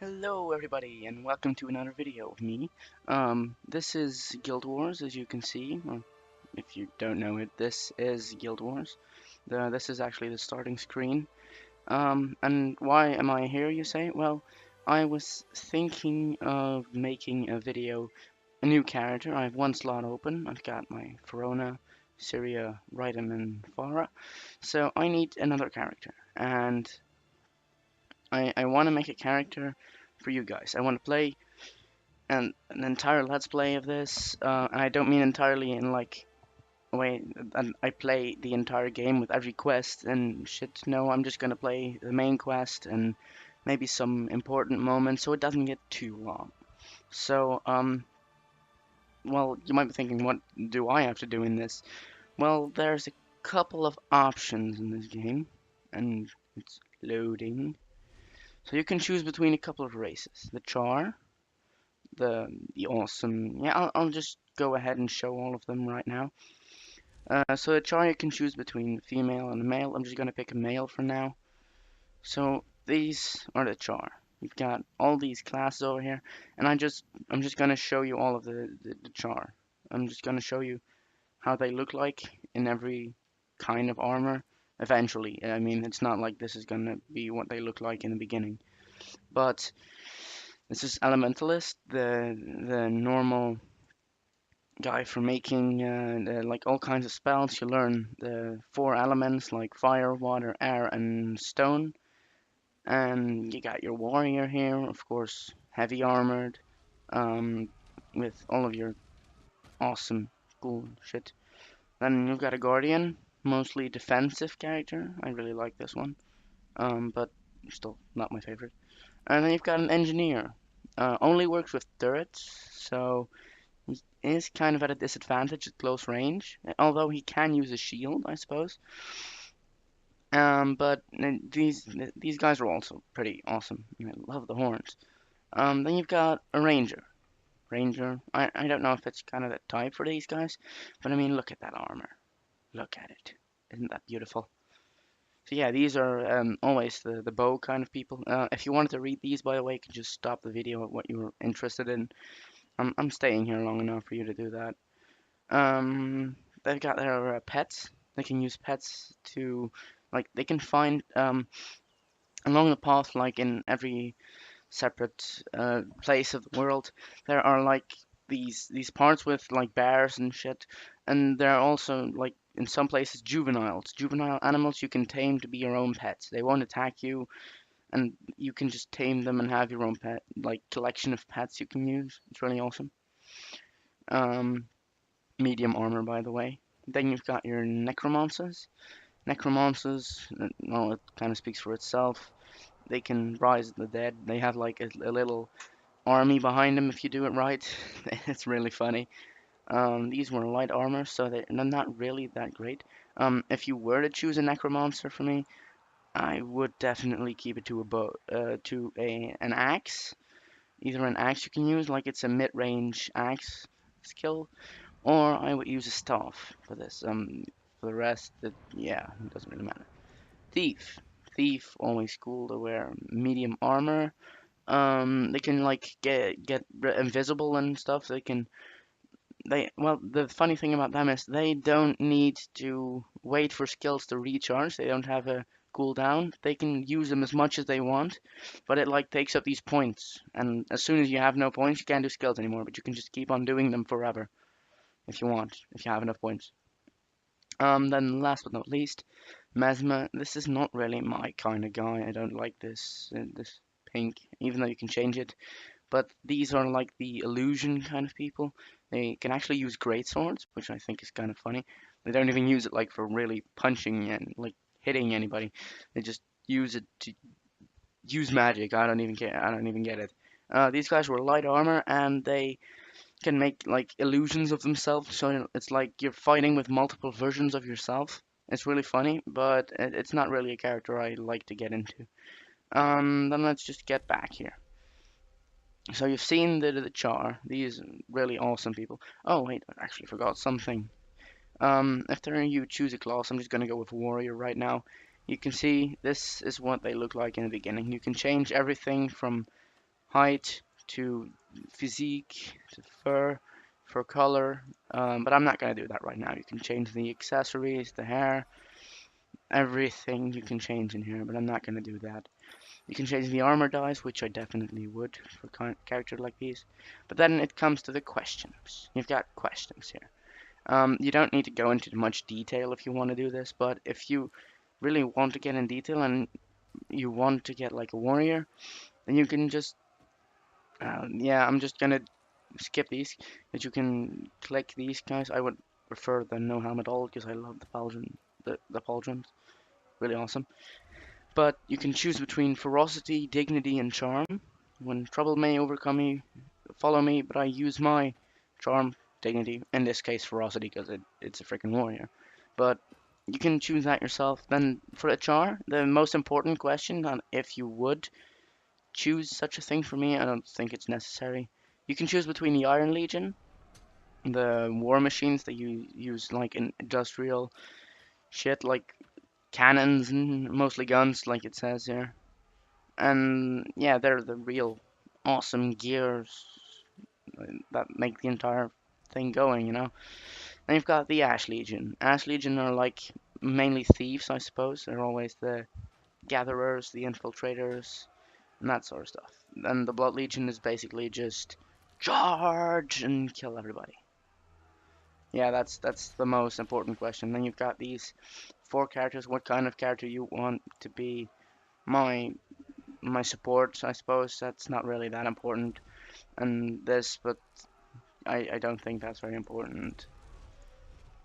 Hello everybody and welcome to another video of me. This is Guild Wars, as you can see. Well, if you don't know it, this is Guild Wars. This is actually the starting screen. And why am I here, you say? Well, I was thinking of making a video, a new character. I have one slot open. I've got my Verona, Syria, Rhythm, and Farah. So I need another character. And I want to make a character for you guys. I want to play an entire let's play of this, and I don't mean entirely in like a way that I play the entire game with every quest and shit. No, I'm just gonna play the main quest and maybe some important moments, so it doesn't get too long. So, well, you might be thinking, what do I have to do in this? Well, there's a couple of options in this game, and it's loading. So you can choose between a couple of races: the Char, the awesome. Yeah, I'll just go ahead and show all of them right now. So the char you can choose between female and male. I'm just gonna pick a male for now. So these are the char. You've got all these classes over here, and I'm just gonna show you all of the char. I'm just gonna show you how they look like in every kind of armor. Eventually, I mean, it's not like this is gonna be what they look like in the beginning, but this is Elementalist, the normal guy for making like all kinds of spells. You learn the four elements like fire, water, air, and stone. And you got your warrior here, of course, heavy armored, um, with all of your awesome cool shit. Then you've got a guardian, mostly defensive character. I really like this one, but still not my favorite. And then you've got an engineer. Only works with turrets, so he is kind of at a disadvantage at close range, although he can use a shield, I suppose. But these guys are also pretty awesome. I love the horns. Then you've got a ranger. Ranger, I don't know if it's kind of the type for these guys, but I mean, look at that armor. Look at it. Isn't that beautiful? So yeah, these are always the bow kind of people. If you wanted to read these, by the way, you can just stop the video at what you were interested in. I'm staying here long enough for you to do that. They've got their pets. They can use pets to, like, they can find along the path, like in every separate place of the world. There are like these parts with like bears and shit, and there are also like in some places juveniles, juvenile animals you can tame to be your own pets. They won't attack you, and you can just tame them and have your own pet, like collection of pets you can use. It's really awesome. Um, Medium armor, by the way. Then you've got your necromancers. Necromancers, well, it kind of speaks for itself. They can rise the dead. They have like a little army behind them if you do it right. It's really funny. These were light armor, so they're not really that great. If you were to choose a necromancer for me, I would definitely keep it to a bow, to a an axe. Either an axe you can use, like it's a mid-range axe skill, or I would use a staff for this. For the rest, yeah, it doesn't really matter. Thief. Thief, always cool to wear medium armor. They can like get invisible and stuff. Well, the funny thing about them is they don't need to wait for skills to recharge. They don't have a cooldown. They can use them as much as they want, but it like takes up these points. And as soon as you have no points, you can't do skills anymore. But you can just keep on doing them forever if you want, if you have enough points. Then last but not least, Mesmer. This is not really my kind of guy. I don't like this pink, even though you can change it. But these are like the illusion kind of people. They can actually use great swords, which I think is kind of funny. They don't even use it like for really punching and like hitting anybody. They just use it to use magic. I don't even care. I don't even get it. These guys were light armor and they can make like illusions of themselves. So it's like you're fighting with multiple versions of yourself. It's really funny, but it's not really a character I like to get into. Then let's just get back here. So you've seen the char, these really awesome people. Oh wait, I actually forgot something. After you choose a class, I'm just gonna go with warrior right now. You can see this is what they look like in the beginning. You can change everything from, like, the armor, the weapons, the shield, the armor, the armor, the height to physique to fur color. But I'm not gonna do that right now. You can change the accessories, the hair, everything you can change in here, but I'm not gonna do that. You can change the armor dice, which I definitely would for characters like these. But then it comes to the questions. You've got questions here. You don't need to go into much detail if you want to do this, but if you really want to get in detail and you want to get like a warrior, then you can just, yeah, I'm just gonna skip these, but you can click these guys. I would prefer the no helmet all because I love the pauldron, the pauldrons, really awesome. But you can choose between ferocity, dignity, and charm. When trouble may overcome me, follow me, but I use my charm, dignity, in this case ferocity because it's a freaking warrior. But you can choose that yourself. Then for a char, the most important question, and if you would choose such a thing for me, I don't think it's necessary. You can choose between the Iron Legion, the war machines that you use like in industrial shit, like cannons and mostly guns, like it says here. And yeah, they're the real awesome gears that make the entire thing going, you know. Then you've got the Ash Legion. Ash Legion are like mainly thieves, I suppose. They're always the gatherers, the infiltrators, and that sort of stuff. And the Blood Legion is basically just charge and kill everybody. Yeah, that's the most important question. Then you've got these four characters. What kind of character you want to be my my support? I suppose that's not really that important. And this, but I don't think that's very important.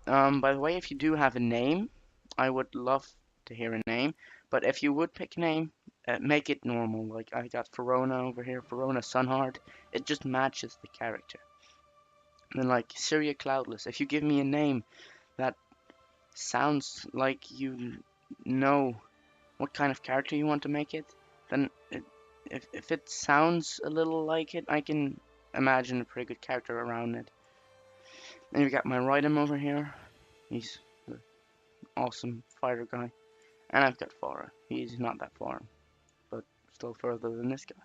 By the way, if you do have a name, I would love to hear a name. But if you would pick a name, make it normal. Like I got Verona over here, Verona Sunheart. It just matches the character. And then like Syria Cloudless. If you give me a name that sounds like you know what kind of character you want to make it, then if it sounds a little like it, I can imagine a pretty good character around it. Then you've got my Rydam over here. He's an awesome fighter guy. And I've got Farah. He's not that far, but still further than this guy.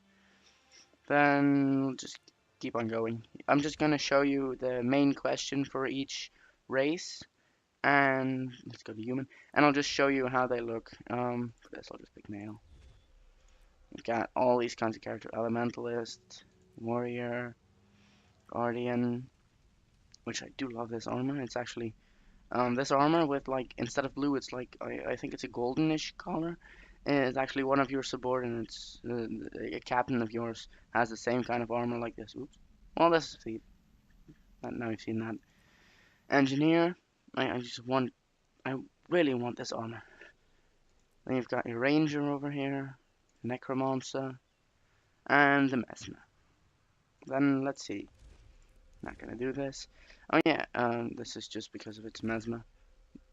Then we'll just keep on going. I'm just going to show you the main question for each race. And let's go to human. And I'll just show you how they look. For this, I'll just pick male. We've got all these kinds of characters. Elementalist, warrior, guardian, which I do love this armor. It's actually this armor with like instead of blue, it's like I think it's a goldenish color. It's actually one of your subordinates, a captain of yours, has the same kind of armor like this. Oops. Well, this is the now we've seen that. Engineer. I just want. I really want this armor. Then you've got your ranger over here, necromancer, and the mesmer. Then let's see. Not gonna do this. Oh yeah, this is just because of its mesmer.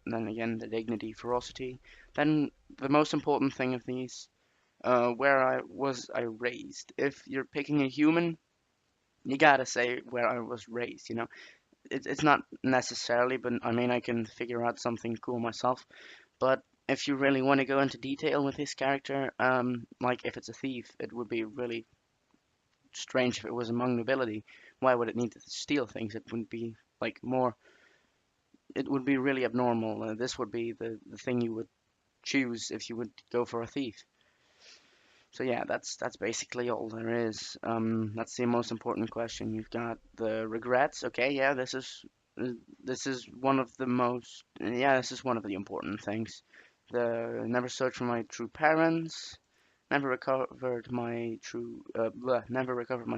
Then again, the dignity, ferocity. Then the most important thing of these, where I raised. If you're picking a human, you gotta say where I was raised. You know, it's not necessarily, but I mean I can figure out something cool myself. But if you really want to go into detail with this character, like if it's a thief, it would be really strange if it was among nobility. Why would it need to steal things? It wouldn't be like more. It would be really abnormal. This would be the thing you would choose if you would go for a thief. So yeah, that's basically all there is. That's the most important question. You've got the regrets. Okay, yeah, this is one of the most yeah, this is one of the important things. The never searched for my true parents, never recovered my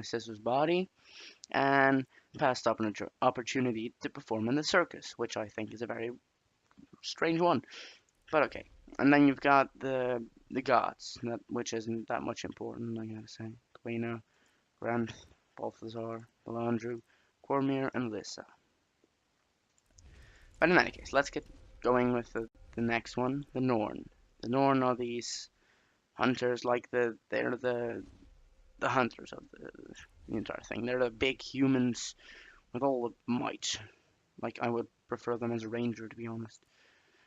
sister's body, and passed up an opportunity to perform in the circus, which I think is a very strange one. But okay. And then you've got the gods, which isn't that much important, I gotta say. Quina, Granth, Balthazar, Belandru, Cormir, and Lissa. But in any case, let's get going with the next one, the Norn. The Norn are these hunters, like they're the hunters of the entire thing. They're the big humans with all the might. Like I would prefer them as a ranger, to be honest.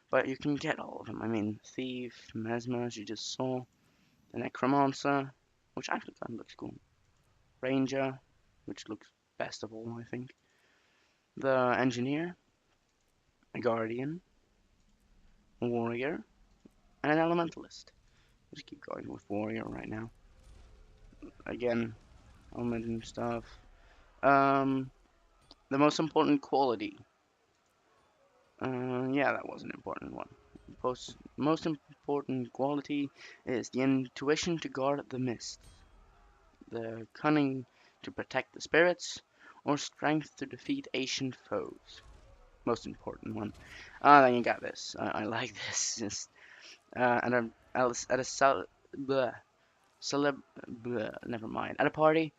But you can get all of them. I mean, Thief, Mesmer, as you just saw, the Necromancer, which actually kind of looks cool. Ranger, which looks best of all, I think. The Engineer, a Guardian, a Warrior, and an Elementalist. Just keep going with Warrior right now. Again, element and stuff. Um, the most important quality. Yeah, that was an important one. Most important quality is the intuition to guard the mist, the cunning to protect the spirits, or strength to defeat ancient foes. Most important one. Then you got this. I like this. Just at a bleh, never mind. At a party.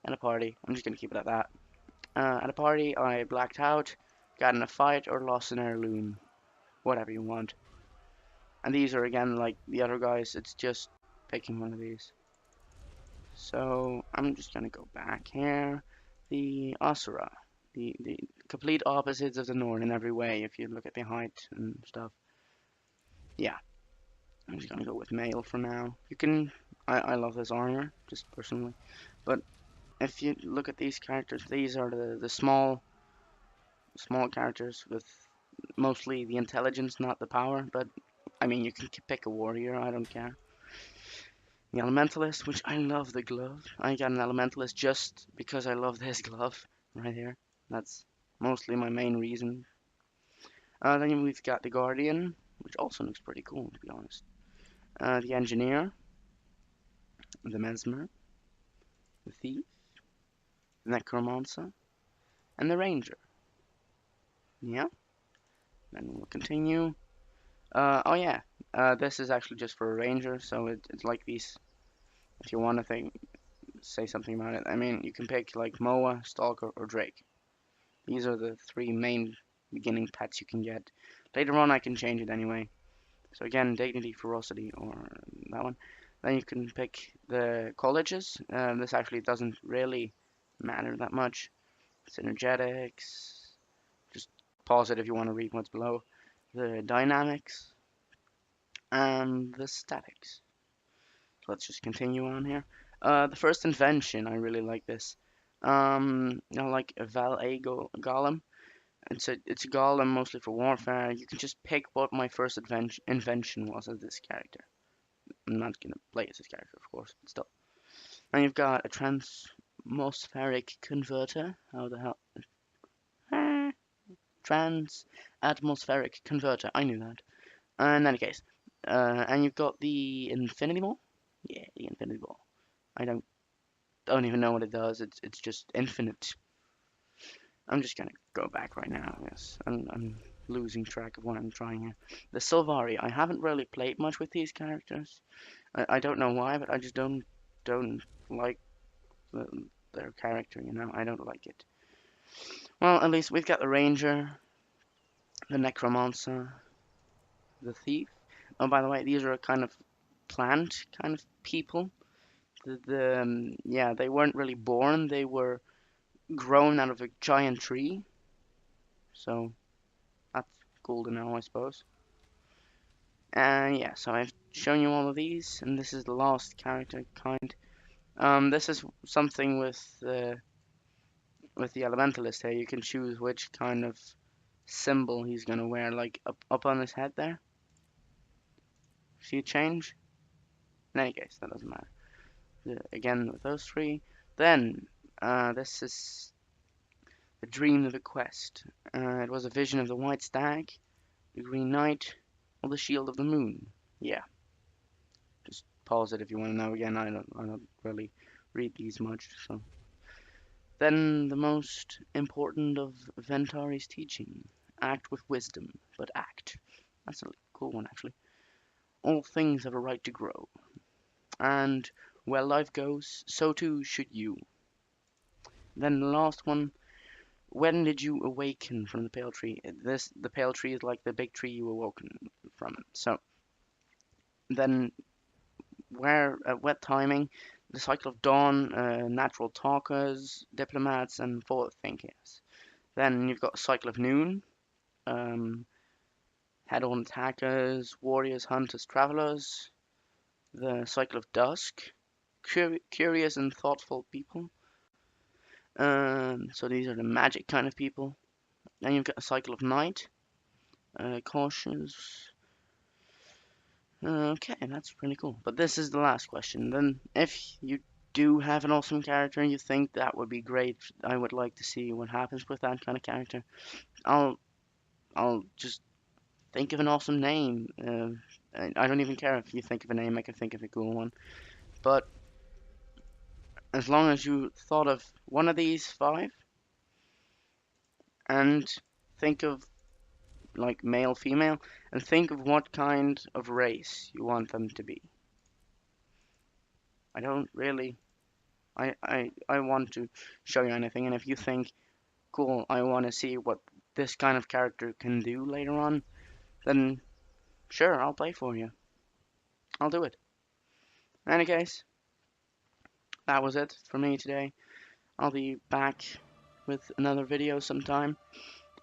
I'm just gonna keep it at that. At a party, I blacked out, got in a fight, or lost an heirloom. Whatever you want. And these are again like the other guys. It's just picking one of these. So I'm just gonna go back here. The Asura, the complete opposites of the Norn in every way. If you look at the height and stuff. Yeah, I'm just gonna go with male for now. You can. I love this armor, just personally. But if you look at these characters, these are the small characters with mostly the intelligence, not the power. But I mean, you can pick a warrior. I don't care. The Elementalist, which I love the glove. I got an Elementalist just because I love this glove right here. That's mostly my main reason. Then we've got the Guardian, which also looks pretty cool, to be honest. The Engineer, the Mesmer, the Thief, the Necromancer, and the Ranger. Yeah, then we'll continue. Oh yeah, this is actually just for a Ranger, so it's like these. If you want to say something about it, I mean, you can pick like Moa, Stalker, or Drake. These are the three main beginning pets you can get. Later on, I can change it anyway. So again, Dignity, Ferocity, or that one. Then you can pick the colleges. This actually doesn't really matter that much. Synergetics. Just pause it if you want to read what's below. The dynamics and the statics. So let's just continue on here. The first invention, I really like this. Like a Golem. It's a golem mostly for warfare. You can just pick what my first invention was as this character. I'm not gonna play as this character, of course, but still. And you've got a transmospheric converter. How the hell? Ah, Trans-atmospheric converter. I knew that. In any case, and you've got the Infinity Ball. Yeah, the Infinity Ball. I don't even know what it does. It's just infinite. I'm just gonna go back right now. Yes, I'm losing track of what I'm trying here. The Sylvari. I haven't really played much with these characters. I don't know why, but I just don't like the, their character. You know, I don't like it. Well, at least we've got the Ranger, the Necromancer, the Thief. Oh, by the way, these are a kind of plant kind of people. Yeah, they weren't really born. They were grown out of a giant tree. So that's cool to know, I suppose. And yeah, so I've shown you all of these, and this is the last character kind. This is something with the Elementalist here. You can choose which kind of symbol he's gonna wear, like up on his head there. See a change? In any case, that doesn't matter. Again, with those three. Then, this is the dream of the quest. It was a vision of the white stag, the green knight, or the shield of the moon. Yeah, just pause it if you want to know. Again, I don't really read these much, so. Then the most important of Ventari's teaching: act with wisdom, but act. That's a cool one, actually. All things have a right to grow, and where life goes, so too should you. Then the last one: when did you awaken from the pale tree? The pale tree is like the big tree you awoken from. So then, where at what timing? The cycle of dawn, natural talkers, diplomats, and forward thinkers. Then you've got cycle of noon, um, head-on attackers, warriors, hunters, travelers. The cycle of dusk, curious and thoughtful people. So these are the magic kind of people. Then you've got a cycle of night, cautious. Okay, that's pretty cool. But this is the last question. Then, if you do have an awesome character and you think that would be great, I would like to see what happens with that kind of character. I'll I'll just think of an awesome name. I don't even care if you think of a name. I can think of a cool one. But as long as you thought of one of these five and think of like male, female, and think of what kind of race you want them to be. I don't really. I want to show you anything, and if you think, cool, I want to see what this kind of character can do later on, then sure, I'll play for you. I'll do it. In any case, that was it for me today. I'll be back with another video sometime,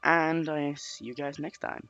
and I see you guys next time.